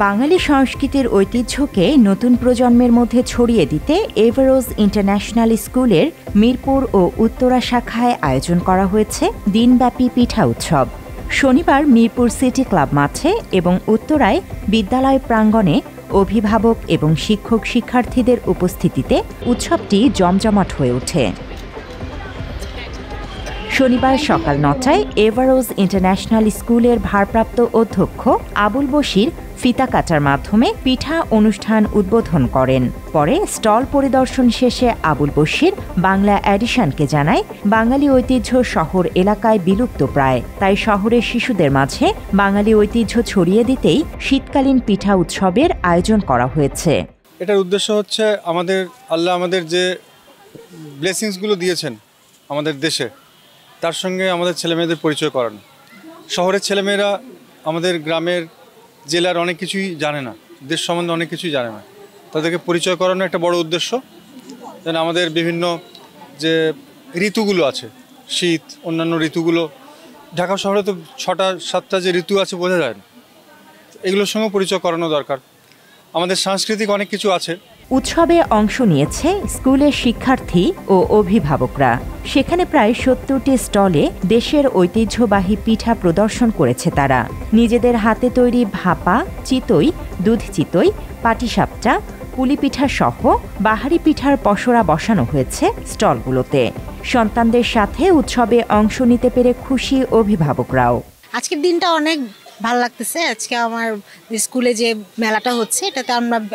বাঙালি সংস্কৃতির ঐতিহ্যকে নতুন প্রজন্মের মধ্যে ছড়িয়ে দিতে এভারোজ ইন্টারন্যাশনাল স্কুলের মিরপুর ও উত্তরা শাখায় আয়োজন করা হয়েছে দিনব্যাপী পিঠা উৎসব। শনিবার মিরপুর সিটি ক্লাব মাঠে এবং উত্তরায় বিদ্যালয় প্রাঙ্গণে অভিভাবক এবং শিক্ষক শিক্ষার্থীদের উপস্থিতিতে উৎসবটি জমজমাট হয়ে ওঠে। শনিবার সকাল ৯টায় এভারোজ ইন্টারন্যাশনাল স্কুলের ভারপ্রাপ্ত অধ্যক্ষ আবুল বশির ফিতা কাটার মাধ্যমে পিঠা অনুষ্ঠান উদ্বোধন করেন। পরে স্টল পরিদর্শন শেষে আবুল বশির বাংলা এডিশনকে জানায়, বাঙালি ঐতিহ্য শহর এলাকায় বিলুপ্ত প্রায়, তাই শহরের শিশুদের মাঝে বাঙালি ঐতিহ্য ছড়িয়ে দিতেই শীতকালীন পিঠা উৎসবের আয়োজন করা হয়েছে। এটার উদ্দেশ্য হচ্ছে আল্লাহ আমাদের যে ব্লেসিংসগুলো দিয়েছেন আমাদের দেশে, তার সঙ্গে আমাদের ছেলেমেয়েদের পরিচয় করানো। শহরের ছেলেমেয়েরা আমাদের গ্রামের জেলার অনেক কিছুই জানে না, দেশ সম্বন্ধে অনেক কিছুই জানে না, তাদেরকে পরিচয় করানো একটা বড় উদ্দেশ্য। যেন আমাদের বিভিন্ন যে ঋতুগুলো আছে, শীত, অন্যান্য ঋতুগুলো, ঢাকা শহরে তো 6-7টা যে ঋতু আছে বোঝা যায় না, এগুলোর সঙ্গে পরিচয় করানো দরকার। আমাদের সাংস্কৃতিক অনেক কিছু আছে। উৎসবে অংশ নিয়েছে স্কুলের শিক্ষার্থী ও অভিভাবকরা। সেখানে প্রায় ৭০টি স্টলে দেশের ঐতিহ্যবাহী পিঠা প্রদর্শন করেছে তারা। নিজেদের হাতে তৈরি ভাপা, চিতই, দুধ চিতই, পাটিসাপটা, পুলি পিঠা সহ বাহারি পিঠার পসরা বসানো হয়েছে স্টলগুলোতে। সন্তানদের সাথে উৎসবে অংশ নিতে পেরে খুশি অভিভাবকরাও। আজকের দিনটা অনেক ভালো লাগতেছে। আজকে আমার স্কুলে যে মেলাটা হচ্ছে, এটাতে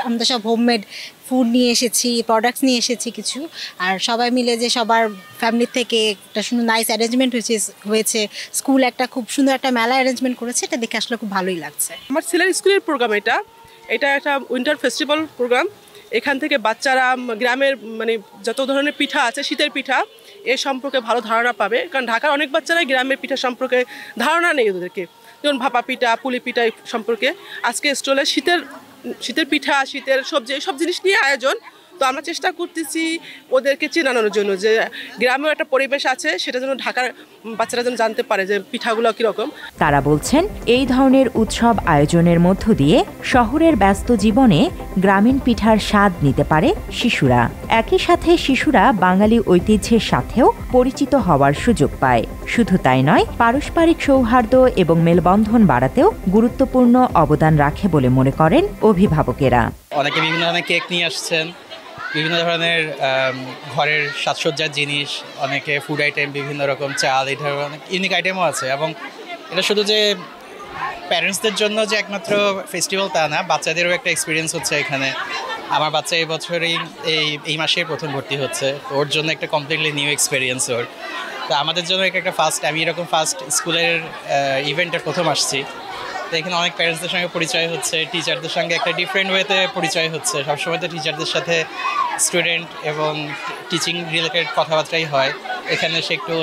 আমরা সব হোমমেড ফুড নিয়ে এসেছি, প্রোডাক্টস নিয়ে এসেছি কিছু, আর সবাই মিলে যে সবার ফ্যামিলি থেকে একটা সুন্দর নাইস অ্যারেঞ্জমেন্ট হয়েছে। স্কুল একটা খুব সুন্দর একটা মেলা অ্যারেঞ্জমেন্ট করেছে, এটা দেখে আসলে খুব ভালোই লাগছে। আমার ছেলের স্কুলের প্রোগ্রাম এটা একটা উইন্টার ফেস্টিভ্যাল প্রোগ্রাম। এখান থেকে বাচ্চারা গ্রামের যত ধরনের পিঠা আছে, শীতের পিঠা এর সম্পর্কে ভালো ধারণা পাবে, কারণ ঢাকার অনেক বাচ্চারাই গ্রামের পিঠা সম্পর্কে ধারণা নেই ওদেরকে, যেমন ভাপা পিঠা, পুলি পিঠা সম্পর্কে। আজকে স্টলে শীতের পিঠা, শীতের সবজি, সব জিনিস নিয়ে আয়োজন। তো আমরা চেষ্টা করতেছি ওদেরকে চেনানোর জন্য যে গ্রামেও একটা পরিবেশ আছে, সেটা যেন ঢাকার বাচ্চারা যেন জানতে পারে যে পিঠাগুলো কীরকম। তারা বলছেন, এই ধরনের উৎসব আয়োজনের মধ্য দিয়ে শহরের ব্যস্ত জীবনে গ্রামীণ পিঠার স্বাদ নিতে পারে শিশুরা। একই সাথে শিশুরা বাঙালি ঐতিহ্যের সাথেও পরিচিত হওয়ার সুযোগ পায়। শুধু তাই নয়, পারস্পরিক সৌহার্দ্য এবং মেলবন্ধন বাড়াতেও গুরুত্বপূর্ণ অবদান রাখে বলে মনে করেন অভিভাবকেরা। অনেকে বিভিন্ন ধরনের কেক নিয়ে আসছেন, বিভিন্ন ধরনের ঘরের সাজসজ্জার জিনিস, অনেকে ফুড আইটেম, বিভিন্ন রকম চাল, এই ধরনের অনেক ইউনিক আইটেমও আছে। এবং এটা শুধু যে প্যারেন্টসদের জন্য যে একমাত্র ফেস্টিভ্যাল তা না, বাচ্চাদেরও একটা এক্সপিরিয়েন্স হচ্ছে এখানে। আমার বাচ্চা এই বছরই এই মাসেই প্রথম ভর্তি হচ্ছে, তো ওর জন্য একটা কমপ্লিটলি নিউ এক্সপিরিয়েন্স ওর। তো আমাদের জন্য একটা ফার্স্ট, আমি এরকম ফার্স্ট স্কুলের ইভেন্টে প্রথম আসছি। তো এখানে অনেক প্যারেন্টসদের সঙ্গে পরিচয় হচ্ছে, টিচারদের সঙ্গে একটা ডিফারেন্ট ওয়েতে পরিচয় হচ্ছে। সবসময় তো টিচারদের সাথে স্টুডেন্ট এবং টিচিং রিলেটেড কথাবার্তাই হয়, এখানে সে একটু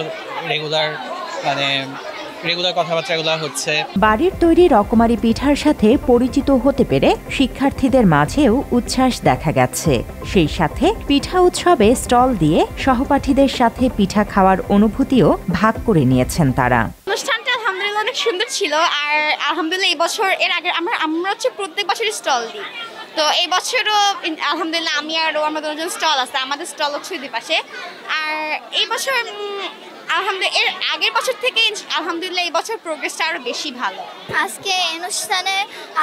রেগুলার কথাবার্তাগুলো হচ্ছে। বাড়ির তৈরি রকমারি পিঠার সাথে পরিচিত হতে পেরে শিক্ষার্থীদের মাঝেও উচ্ছ্বাস দেখা গেছে। সেই সাথে পিঠা উৎসবে স্টল দিয়ে সহপাঠীদের সাথে পিঠা খাওয়ার অনুভূতিও ভাগ করে নিয়েছেন তারা। অনুষ্ঠানটা আলহামদুলিল্লাহ অনেক সুন্দর ছিল, আর আলহামদুলিল্লাহ এই বছর, এর আগে আমরা হচ্ছে প্রত্যেক বছরই স্টল দিই। তো এই বছরও আলহামদুলিল্লাহ আমি আর আমাদের দুজন স্টল আছে, আমাদের স্টল হচ্ছে দুই পাশে। আর এই বছর আলহামদুলিল্লাহ এর আগের বছর থেকে আলহামদুলিল্লাহ এই বছর প্রোগ্রেসটা আরও বেশি ভালো। আজকে অনুষ্ঠানে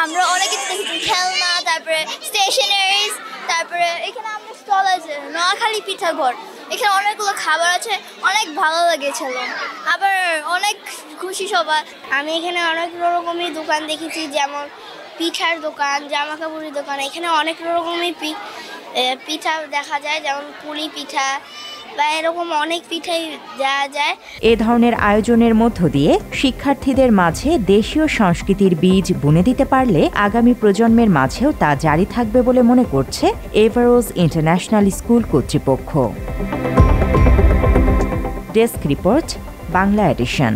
আমরা অনেক কিছু দেখেছি, খেলনা, তারপরে স্টেশনারিজ, তারপরে এখানে আমরা স্টল আছে নোয়াখালী পিঠাঘর, এখানে অনেকগুলো খাবার আছে, অনেক ভালো লেগেছিল, আবার অনেক খুশি সবাই। আমি এখানে অনেক রকমের দোকান দেখেছি, যেমন পিঠার দোকান, জামা কাপড়ের দোকান। এখানে অনেক রকমের পিঠা দেখা যায়, যেমন পুলি পিঠা বা এরকম অনেক পিঠাই দেওয়া যায়। এ ধরনের আয়োজনের মধ্য দিয়ে শিক্ষার্থীদের মাঝে দেশীয় সংস্কৃতির বীজ বুনে দিতে পারলে আগামী প্রজন্মের মাঝেও তা জারি থাকবে বলে মনে করছে এভারোজ ইন্টারন্যাশনাল স্কুল কর্তৃপক্ষ। Desk report, Bangla addition.